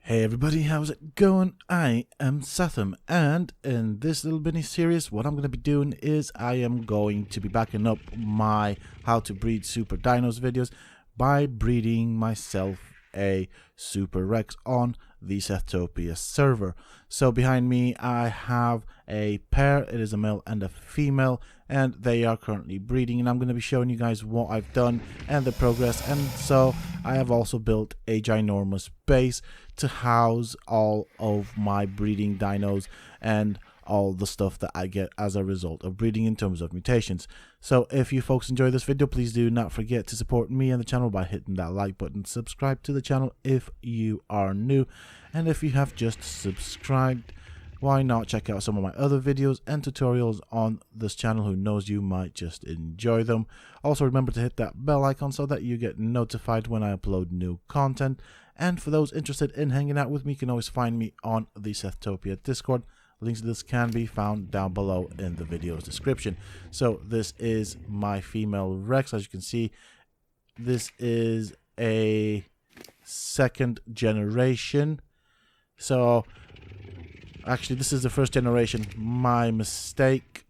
Hey everybody, how's it going? I am Sethum, and in this little mini series, what I'm going to be doing is I am going to be backing up my how to breed super dinos videos by breeding myself a super Rex on the Sethtopia server. So behind me I have a pair. It is a male and a female, and they are currently breeding, and I'm going to be showing you guys what I've done and the progress. And so I have also built a ginormous base to house all of my breeding dinos and all the stuff that I get as a result of breeding in terms of mutations. So if you folks enjoy this video, please do not forget to support me and the channel by hitting that like button. Subscribe to the channel if you are new, and if you have just subscribed, why not check out some of my other videos and tutorials on this channel? Who knows, you might just enjoy them. Also remember to hit that bell icon so that you get notified when I upload new content. And for those interested in hanging out with me, you can always find me on the Sethtopia Discord. Links to this can be found down below in the video's description. So this is my female Rex. As you can see, this is a second generation. So actually this is the first generation. My mistake.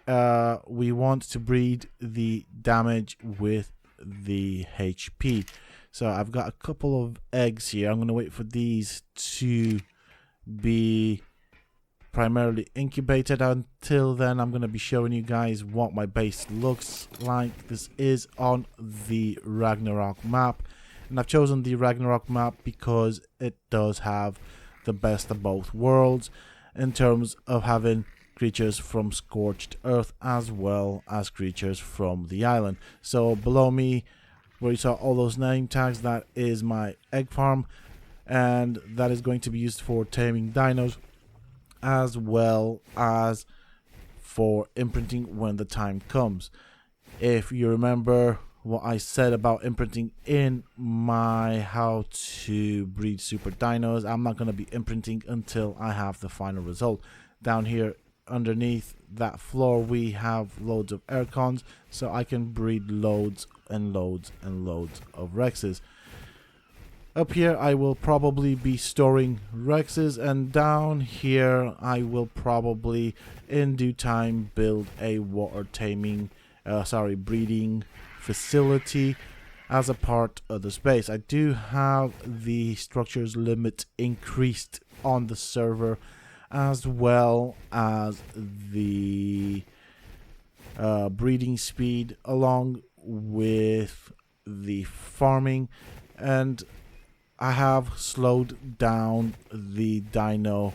We want to breed the damage with the HP. So I've got a couple of eggs here. I'm going to wait for these to be primarily incubated. Until then, I'm going to be showing you guys what my base looks like. This is on the Ragnarok map, and I've chosen the Ragnarok map because it does have the best of both worlds in terms of having creatures from Scorched Earth as well as creatures from the island. So below me, where you saw all those name tags, that is my egg farm, and that is going to be used for taming dinos as well as for imprinting when the time comes. If you remember what I said about imprinting in my how to breed super dinos, I'm not going to be imprinting until I have the final result. Down here underneath that floor we have loads of aircons, so I can breed loads and loads and loads of Rexes. Up here I will probably be storing Rexes, and down here I will probably in due time build a water taming breeding facility as a part of the space. I do have the structures limit increased on the server, as well as the breeding speed along with the farming, and I have slowed down the dino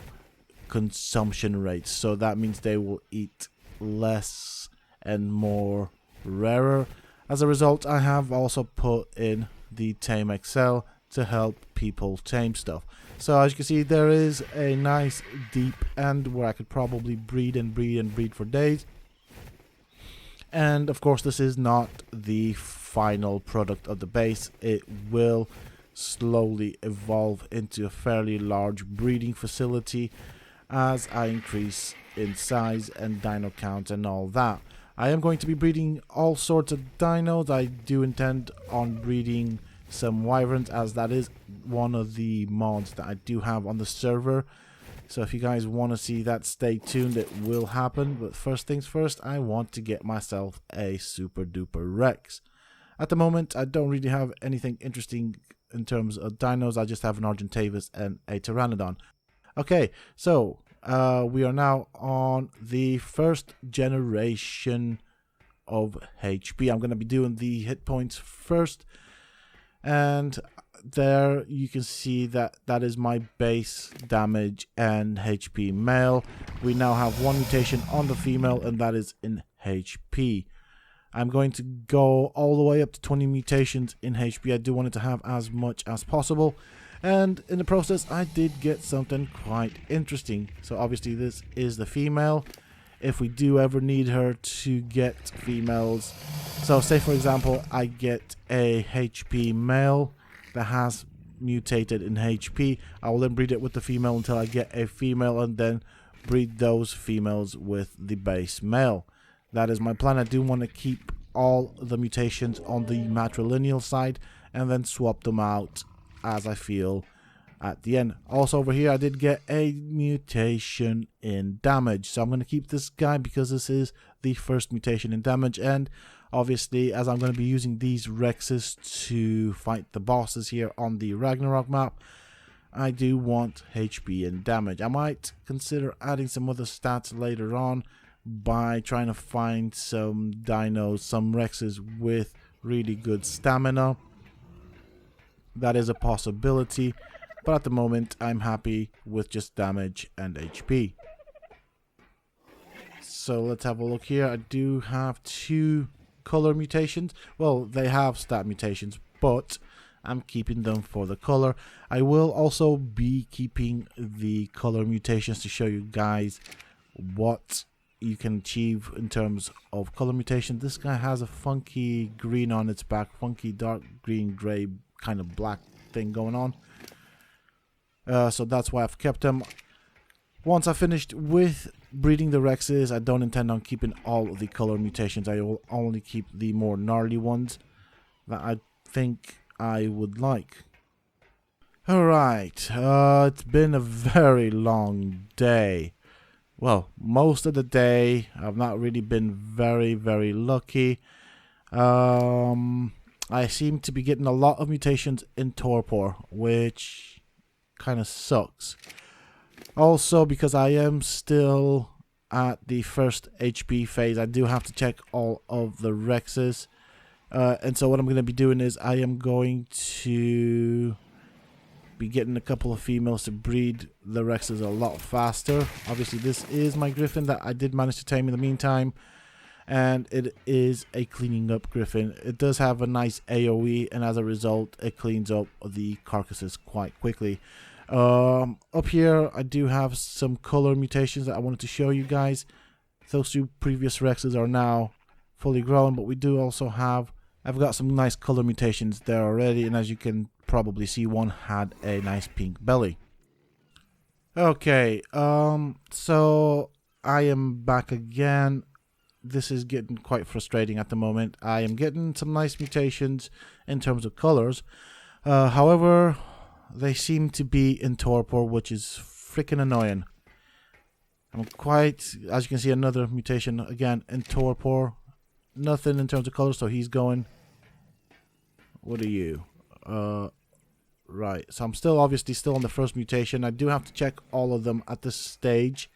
consumption rates, so that means they will eat less and more rarer. As a result, I have also put in the Tame XL to help people tame stuff. So as you can see, there is a nice deep end where I could probably breed and breed and breed for days. And of course, this is not the final product of the base. It will slowly evolve into a fairly large breeding facility as I increase in size and dino count and all that. I am going to be breeding all sorts of dinos. I do intend on breeding some wyverns, as that is one of the mods that I do have on the server. So if you guys want to see that, stay tuned, it will happen. But first things first, I want to get myself a super duper Rex. At the moment I don't really have anything interesting in terms of dinos. I just have an Argentavis and a Pteranodon. Okay, so we are now on the first generation of HP. I'm going to be doing the hit points first, and there you can see that that is my base damage and HP male. We now have one mutation on the female, and that is in HP. I'm going to go all the way up to 20 mutations in HP. I do want it to have as much as possible, and in the process I did get something quite interesting. So obviously this is the female. If we do ever need her to get females, so say for example I get a HP male that has mutated in HP, I will then breed it with the female until I get a female, and then breed those females with the base male. That is my plan. I do want to keep all the mutations on the matrilineal side and then swap them out as I feel at the end. Also over here I did get a mutation in damage, so I'm going to keep this guy because this is the first mutation in damage, and obviously as I'm going to be using these Rexes to fight the bosses here on the Ragnarok map, I do want HP and damage. I might consider adding some other stats later on by trying to find some dinos, some Rexes with really good stamina. That is a possibility, but at the moment I'm happy with just damage and HP. So let's have a look here. I do have 2 color mutations. Well, they have stat mutations, but I'm keeping them for the color. I will also be keeping the color mutations to show you guys what you can achieve in terms of color mutation. This guy has a funky green on its back, funky dark green, gray, kind of black thing going on. So that's why I've kept him. Once I finished with breeding the Rexes, I don't intend on keeping all of the color mutations. I will only keep the more gnarly ones that I think I would like. Alright, it's been a very long day. Well, most of the day I've not really been very lucky. I seem to be getting a lot of mutations in torpor, which kind of sucks. Also, because I am still at the first HP phase, I do have to check all of the Rexes. And so what I'm going to be doing is I am going to be getting a couple of females to breed the Rexes a lot faster. Obviously, this is my Griffin that I did manage to tame in the meantime. And it is a cleaning up Griffin. It does have a nice AoE, and as a result, it cleans up the carcasses quite quickly. Up here, I do have some color mutations that I wanted to show you guys. Those 2 previous Rexes are now fully grown, but we do also have, I've got some nice color mutations there already, and as you can probably see, one had a nice pink belly. Okay, so I am back again. This is getting quite frustrating at the moment. I am getting some nice mutations in terms of colors. However, they seem to be in torpor, which is freaking annoying. I'm quite, as you can see, another mutation again in torpor. Nothing in terms of color, so he's going. What are you? Right. So I'm still obviously still on the first mutation. I do have to check all of them at this stage,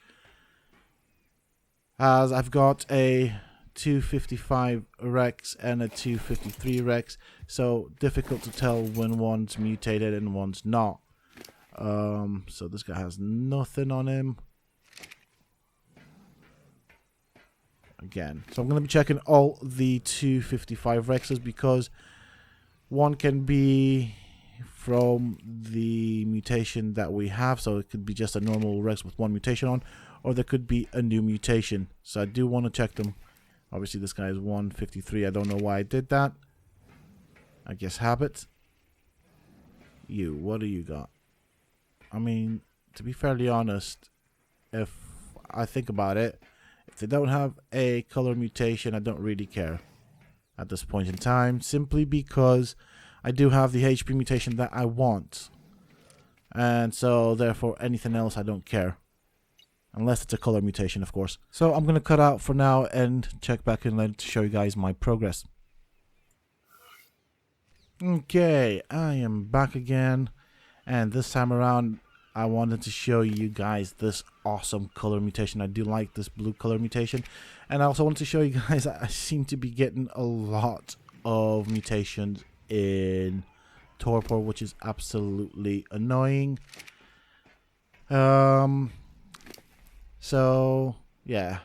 as I've got a 255 Rex and a 253 Rex, so difficult to tell when one's mutated and one's not. So this guy has nothing on him. Again, so I'm going to be checking all the 255 Rexes, because one can be from the mutation that we have, so it could be just a normal Rex with 1 mutation on, or there could be a new mutation. So I do want to check them. Obviously this guy is 153. I don't know why I did that. I guess habit. You, what do you got? I mean, to be fairly honest, if I think about it, if they don't have a color mutation, I don't really care at this point in time, simply because I do have the HP mutation that I want. And so therefore anything else I don't care. Unless it's a color mutation, of course. So I'm going to cut out for now and check back in later to show you guys my progress. Okay, I am back again. And this time around, I wanted to show you guys this awesome color mutation. I do like this blue color mutation. And I also wanted to show you guys that I seem to be getting a lot of mutations in torpor, which is absolutely annoying. So, yeah.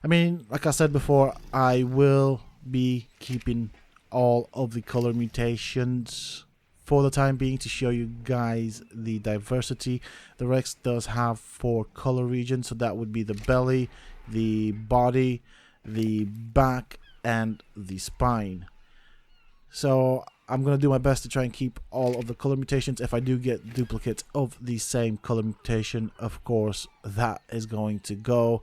I mean, like I said before, I will be keeping all of the color mutations for the time being to show you guys the diversity. The Rex does have 4 color regions, so that would be the belly, the body, the back, and the spine. So I'm going to do my best to try and keep all of the color mutations. If I do get duplicates of the same color mutation, of course, that is going to go.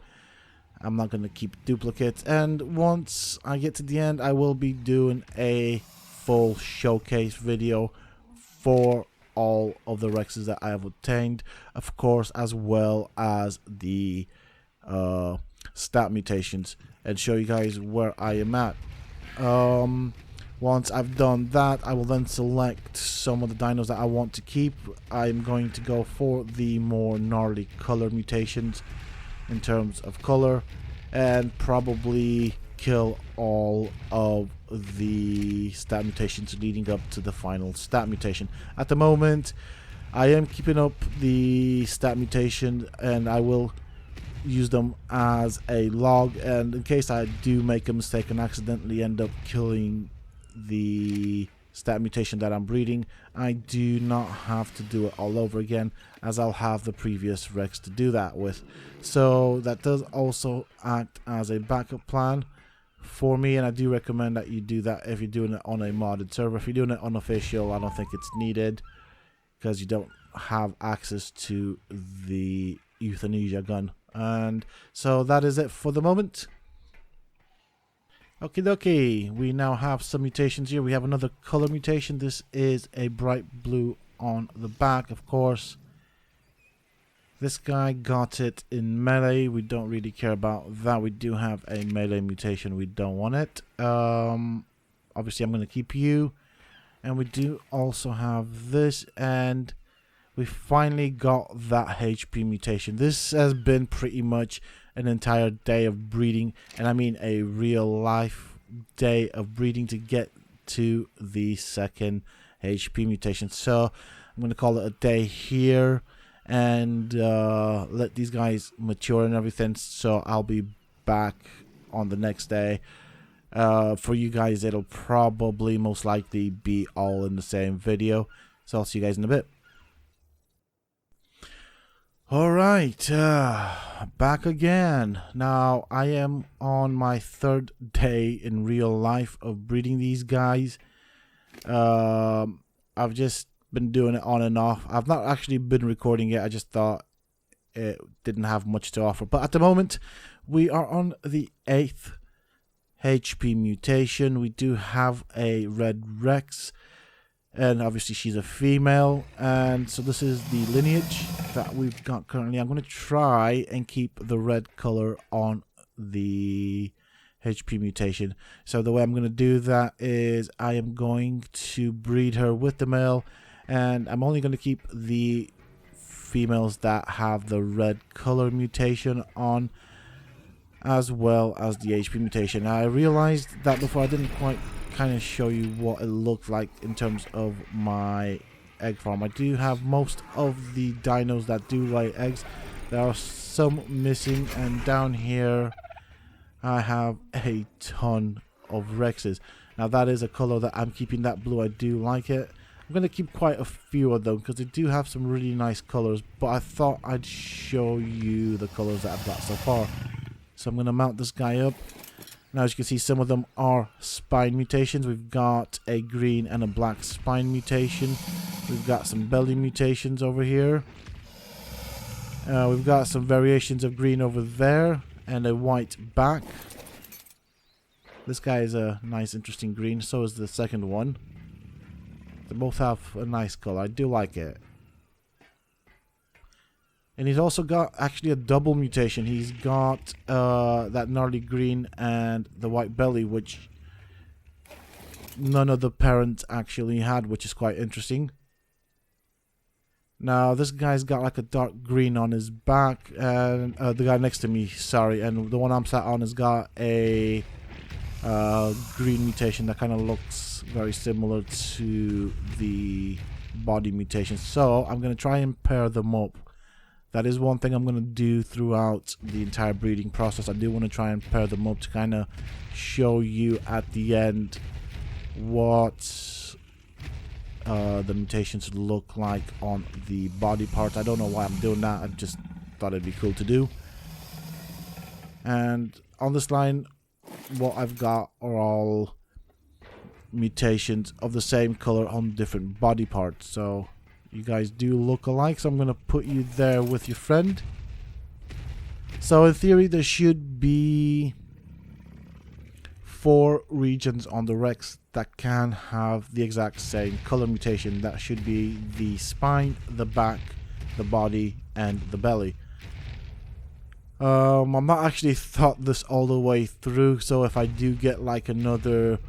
I'm not going to keep duplicates. And once I get to the end, I will be doing a full showcase video for all of the Rexes that I have obtained, of course, as well as the stat mutations, and show you guys where I am at. Once I've done that, I will then select some of the dinos that I want to keep. I'm going to go for the more gnarly color mutations in terms of color, and probably kill all of the stat mutations leading up to the final stat mutation. At the moment, I am keeping up the stat mutation, and I will use them as a log, and in case I do make a mistake and accidentally end up killing the stat mutation that I'm breeding, I do not have to do it all over again, as I'll have the previous Rex to do that with. So that does also act as a backup plan for me, and I do recommend that you do that if you're doing it on a modded server. If you're doing it unofficial, I don't think it's needed, because you don't have access to the euthanasia gun. And so that is it for the moment. Okie dokie, we now have some mutations here. We have another color mutation. This is a bright blue on the back, of course. This guy got it in melee. We don't really care about that. We do have a melee mutation. We don't want it. Obviously, I'm going to keep you. And we do also have this, and we finally got that HP mutation. This has been pretty much an entire day of breeding, and I mean a real life day of breeding to get to the second HP mutation. So I'm going to call it a day here, and let these guys mature and everything. So I'll be back on the next day. For you guys, it'll probably most likely be all in the same video. So I'll see you guys in a bit. Alright, back again. Now, I am on my third day in real life of breeding these guys. I've just been doing it on and off. I've not actually been recording it. I just thought it didn't have much to offer. But at the moment, we are on the 8th HP mutation. We do have a red Rex, and obviously she's a female, and so this is the lineage that we've got currently. I'm going to try and keep the red color on the HP mutation. So the way I'm going to do that is I am going to breed her with the male, and I'm only going to keep the females that have the red color mutation on, as well as the HP mutation. Now, I realized that before I didn't quite kind of show you what it looked like in terms of my egg farm. I do have most of the dinos that do lay eggs. There are some missing, and down here I have a ton of Rexes. Now that is a color that I'm keeping, that blue. I do like it. I'm going to keep quite a few of them because they do have some really nice colors, but I thought I'd show you the colors that I've got so far. So I'm going to mount this guy up. Now, as you can see, some of them are spine mutations. We've got a green and a black spine mutation. We've got some belly mutations over here. We've got some variations of green over there, and a white back. This guy is a nice, interesting green. So is the second one. They both have a nice color. I do like it. And he's also got actually a double mutation. He's got that gnarly green and the white belly, which none of the parents actually had, which is quite interesting. Now, this guy's got like a dark green on his back, and the guy next to me, sorry, and the one I'm sat on has got a green mutation that kind of looks very similar to the body mutation. So I'm going to try and pair them up. That is one thing I'm going to do throughout the entire breeding process. I do want to try and pair them up to kind of show you at the end what the mutations look like on the body parts. I don't know why I'm doing that. I just thought it'd be cool to do. And on this line, what I've got are all mutations of the same color on different body parts. So you guys do look alike, so I'm going to put you there with your friend. So in theory, there should be 4 regions on the Rex that can have the exact same color mutation. That should be the spine, the back, the body, and the belly. I'm not actually thought this all the way through, so if I do get like another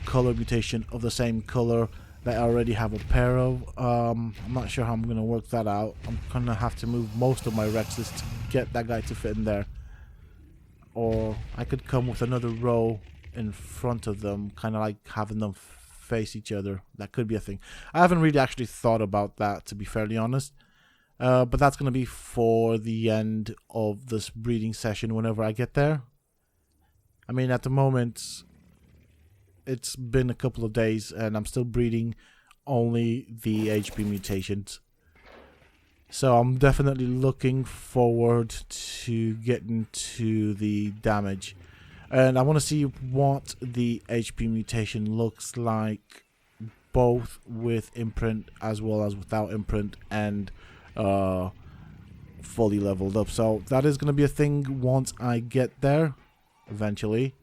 color mutation of the same color that I already have a pair of, I'm not sure how I'm gonna work that out. I'm gonna have to move most of my Rexes to get that guy to fit in there, or I could come with another row in front of them, kind of like having them face each other. That could be a thing. I haven't really actually thought about that, to be fairly honest. But that's going to be for the end of this breeding session whenever I get there. I mean, at the moment, it's been a couple of days and I'm still breeding only the HP mutations. So I'm definitely looking forward to getting to the damage. And I want to see what the HP mutation looks like, both with imprint as well as without imprint, and fully leveled up. So that is going to be a thing once I get there eventually.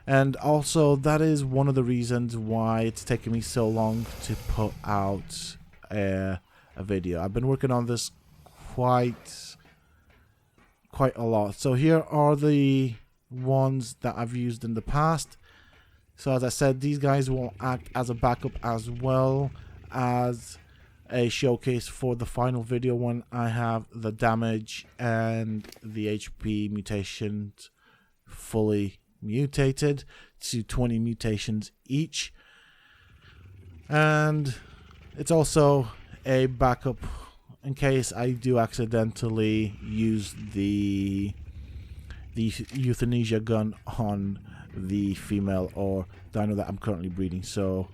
And also that is one of the reasons why it's taken me so long to put out a video. I've been working on this quite a lot. So here are the ones that I've used in the past. So as I said, these guys will act as a backup as well as a showcase for the final video when I have the damage and the HP mutations fully mutated to 20 mutations each. And it's also a backup in case I do accidentally use the euthanasia gun on the female or dino that I'm currently breeding. So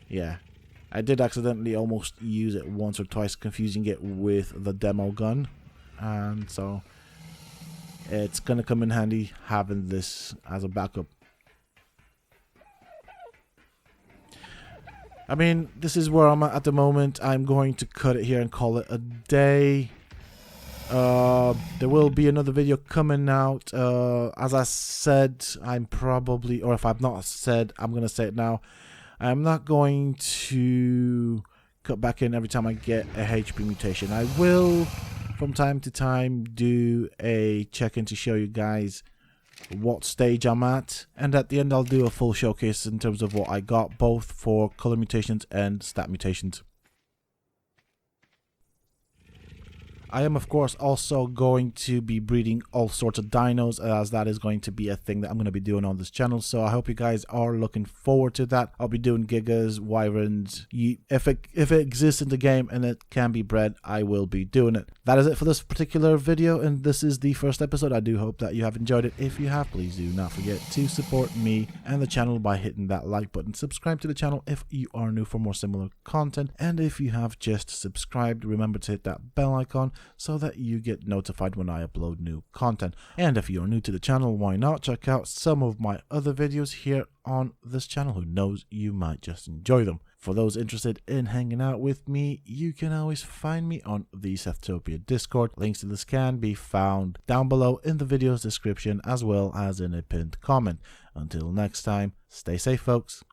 yeah, I did accidentally almost use it once or twice, confusing it with the demo gun, and so it's gonna come in handy having this as a backup. I mean, this is where I'm at the moment. I'm going to cut it here and call it a day. There will be another video coming out. As I said, I'm probably, or if I've not said, I'm gonna say it now. I'm not going to cut back in every time I get a HP mutation. I will, from time to time, do a check-in to show you guys what stage I'm at. And at the end, I'll do a full showcase in terms of what I got, both for color mutations and stat mutations. I am, of course, also going to be breeding all sorts of dinos, as that is going to be a thing that I'm going to be doing on this channel. So I hope you guys are looking forward to that. I'll be doing gigas, wyverns. If it exists in the game and it can be bred, I will be doing it. That is it for this particular video, and this is the first episode. I do hope that you have enjoyed it. If you have, please do not forget to support me and the channel by hitting that like button. Subscribe to the channel if you are new for more similar content. And if you have just subscribed, remember to hit that bell icon so that you get notified when I upload new content. And if you're new to the channel, why not check out some of my other videos here on this channel? Who knows, you might just enjoy them. For those interested in hanging out with me, you can always find me on the Sethtopia Discord. Links to this can be found down below in the video's description as well as in a pinned comment. Until next time, stay safe, folks.